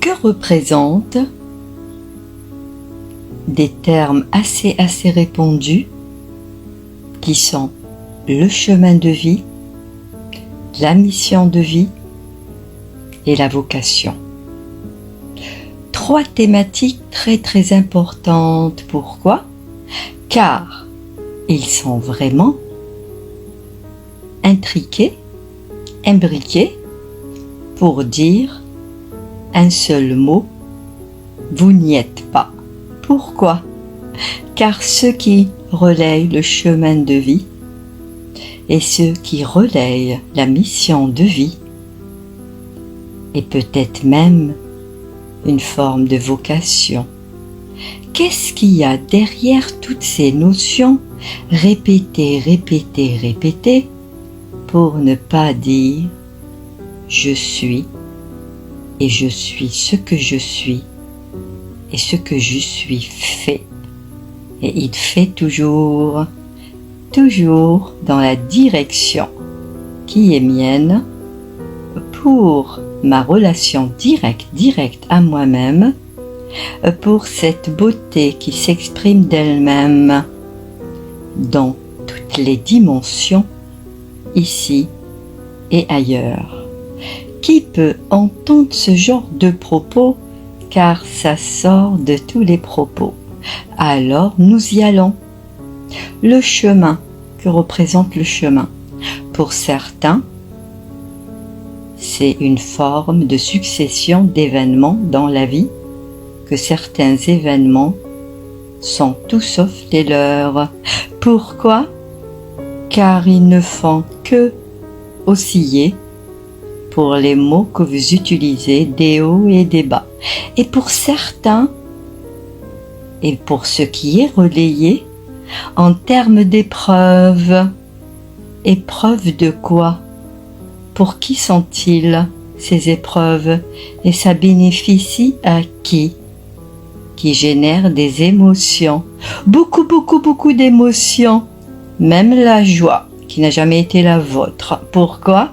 que représentent des termes assez répandus qui sont le chemin de vie, la mission de vie et la vocation. Trois thématiques très importantes. Pourquoi? Car ils sont vraiment intriqués, imbriqués pour dire un seul mot, vous n'y êtes pas. Pourquoi? Car ceux qui relayent le chemin de vie et ceux qui relayent la mission de vie, et peut-être même une forme de vocation. Qu'est-ce qu'il y a derrière toutes ces notions répétées pour ne pas dire je suis et je suis ce que je suis et ce que je suis fait. Et il fait toujours dans la direction qui est mienne pour ma relation directe à moi-même, pour cette beauté qui s'exprime d'elle-même dans toutes les dimensions, ici et ailleurs. Qui peut entendre ce genre de propos, car ça sort de tous les propos? Alors nous y allons. Le chemin, que représente le chemin? Pour certains, c'est une forme de succession d'événements dans la vie, que certains événements sont tout sauf les leurs. Pourquoi? Car ils ne font que osciller pour les mots que vous utilisez, des hauts et des bas. Et pour certains, et pour ce qui est relayé, en termes d'épreuves, épreuves de quoi? Pour qui sont-ils ces épreuves? Et ça bénéficie à qui? Qui génère des émotions, beaucoup d'émotions, même la joie qui n'a jamais été la vôtre. Pourquoi?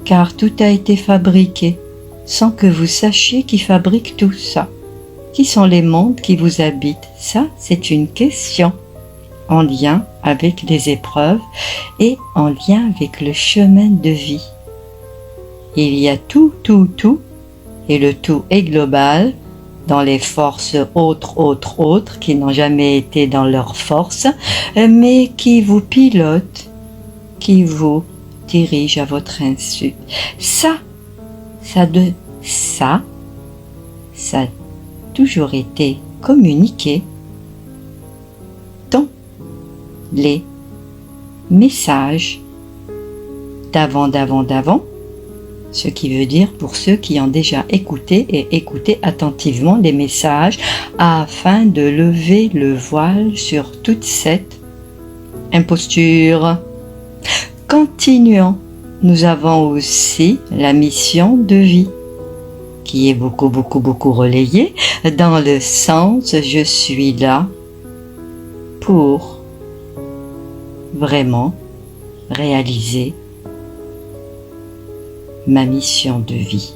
Car tout a été fabriqué sans que vous sachiez qui fabrique tout ça. Qui sont les mondes qui vous habitent? Ça, c'est une question en lien avec les épreuves et en lien avec le chemin de vie. Il y a tout, et le tout est global dans les forces autres qui n'ont jamais été dans leur force, mais qui vous pilotent, qui vous dirigent à votre insu. Ça a toujours été communiqué dans les messages d'avant, ce qui veut dire pour ceux qui ont déjà écouté attentivement les messages afin de lever le voile sur toute cette imposture. Continuons. Nous avons aussi la mission de vie qui est beaucoup relayée dans le sens je suis là pour vraiment réaliser ma mission de vie.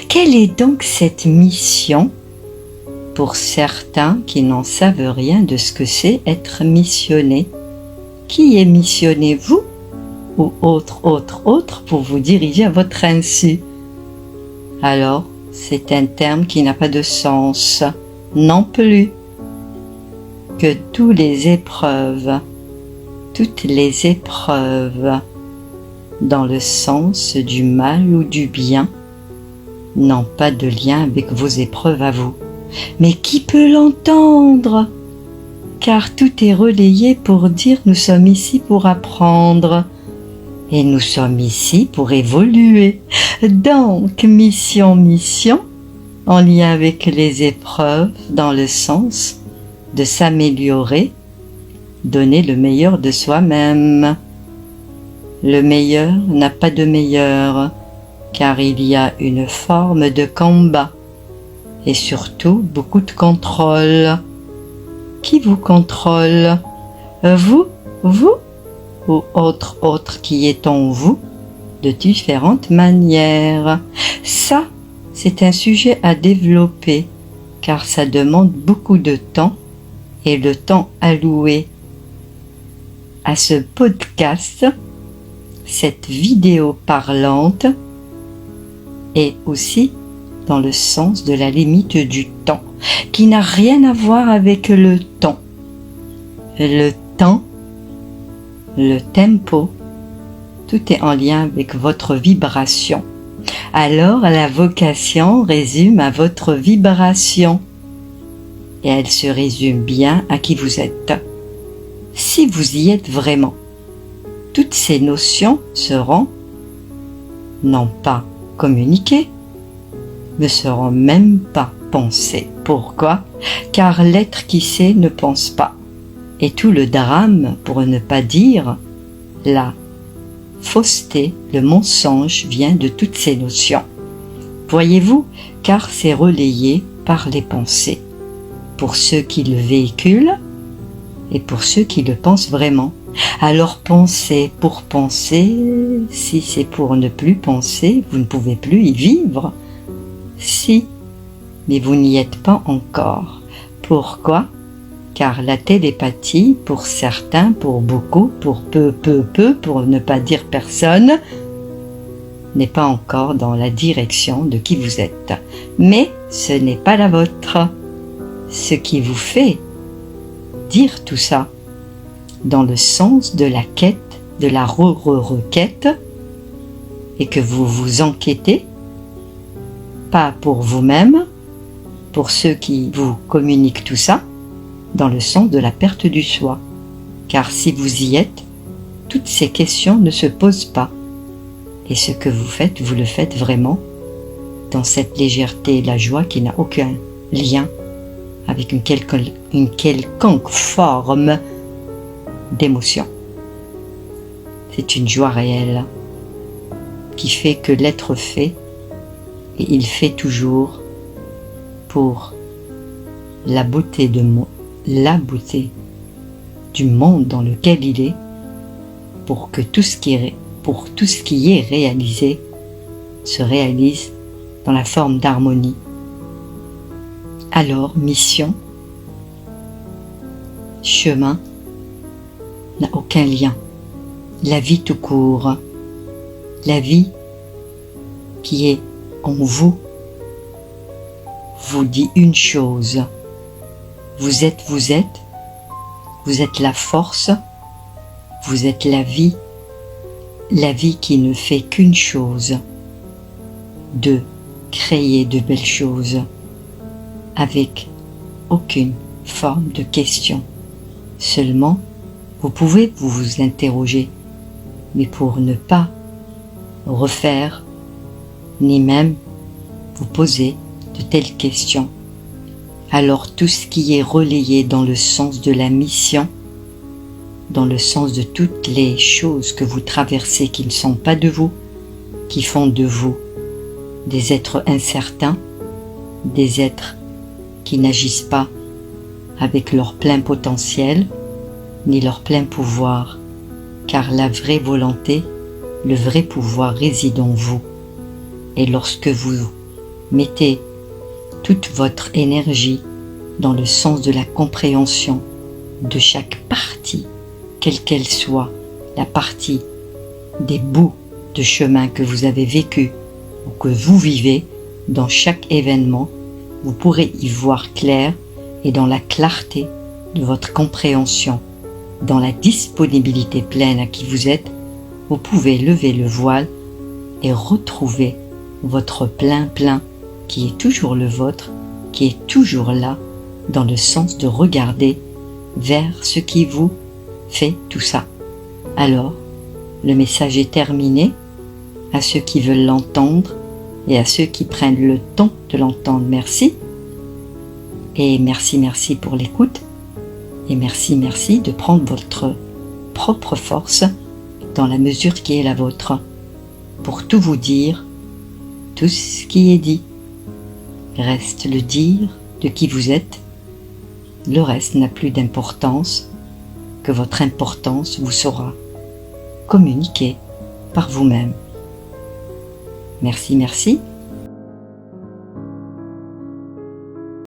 Quelle est donc cette mission pour certains qui n'en savent rien de ce que c'est être missionné? Qui est missionné, vous ou autre pour vous diriger à votre insu? Alors, c'est un terme qui n'a pas de sens non plus. Que toutes les épreuves dans le sens du mal ou du bien n'ont pas de lien avec vos épreuves à vous. Mais qui peut l'entendre? Car tout est relayé pour dire nous sommes ici pour apprendre et nous sommes ici pour évoluer. Donc mission en lien avec les épreuves dans le sens de s'améliorer, donner le meilleur de soi-même. Le meilleur n'a pas de meilleur, car il y a une forme de combat et surtout beaucoup de contrôle. Qui vous contrôle? Vous ou autre qui est en vous de différentes manières. Ça, c'est un sujet à développer car ça demande beaucoup de temps et le temps alloué à ce podcast, cette vidéo parlante, est aussi dans le sens de la limite du temps, qui n'a rien à voir avec le temps. Le temps, le tempo, tout est en lien avec votre vibration. Alors la vocation résume à votre vibration. Et elle se résume bien à qui vous êtes. Si vous y êtes vraiment, toutes ces notions seront non pas communiquées, ne seront même pas pensées. Pourquoi? Car l'être qui sait ne pense pas. Et tout le drame, pour ne pas dire la fausseté, le mensonge vient de toutes ces notions. Voyez-vous, car c'est relayé par les pensées, pour ceux qui le véhiculent et pour ceux qui le pensent vraiment. Alors pensez pour penser, si c'est pour ne plus penser, vous ne pouvez plus y vivre. Si, mais vous n'y êtes pas encore. Pourquoi? Car la télépathie, pour certains, pour beaucoup, pour peu, pour ne pas dire personne, n'est pas encore dans la direction de qui vous êtes. Mais ce n'est pas la vôtre. Ce qui vous fait dire tout ça, dans le sens de la quête, de la requête, et que vous vous enquêtez, pas pour vous-même, pour ceux qui vous communiquent tout ça, dans le sens de la perte du soi. Car si vous y êtes, toutes ces questions ne se posent pas. Et ce que vous le faites vraiment dans cette légèreté et la joie qui n'a aucun lien avec une quelconque forme d'émotion. C'est une joie réelle qui fait que l'être fait, et il fait toujours pour la beauté du monde dans lequel il est, pour que tout ce qui est réalisé se réalise dans la forme d'harmonie. Alors, mission, chemin n'a aucun lien. La vie tout court, la vie qui est en vous dit une chose. Vous êtes la force, vous êtes la vie qui ne fait qu'une chose, de créer de belles choses, avec aucune forme de question. Seulement, vous pouvez vous interroger, mais pour ne pas refaire, ni même vous poser de telles questions. Alors tout ce qui est relayé dans le sens de la mission, dans le sens de toutes les choses que vous traversez qui ne sont pas de vous, qui font de vous des êtres incertains, des êtres qui n'agissent pas avec leur plein potentiel, ni leur plein pouvoir, car la vraie volonté, le vrai pouvoir réside en vous. Et lorsque vous mettez toute votre énergie dans le sens de la compréhension de chaque partie, quelle qu'elle soit, la partie des bouts de chemin que vous avez vécu ou que vous vivez, dans chaque événement, vous pourrez y voir clair, et dans la clarté de votre compréhension, dans la disponibilité pleine à qui vous êtes, vous pouvez lever le voile et retrouver votre plein qui est toujours le vôtre, qui est toujours là, dans le sens de regarder vers ce qui vous fait tout ça. Alors, le message est terminé. À ceux qui veulent l'entendre et à ceux qui prennent le temps de l'entendre, merci. Et merci pour l'écoute. Et merci de prendre votre propre force dans la mesure qui est la vôtre, pour tout vous dire, tout ce qui est dit. Reste le dire de qui vous êtes. Le reste n'a plus d'importance, que votre importance vous sera communiquée par vous-même. Merci.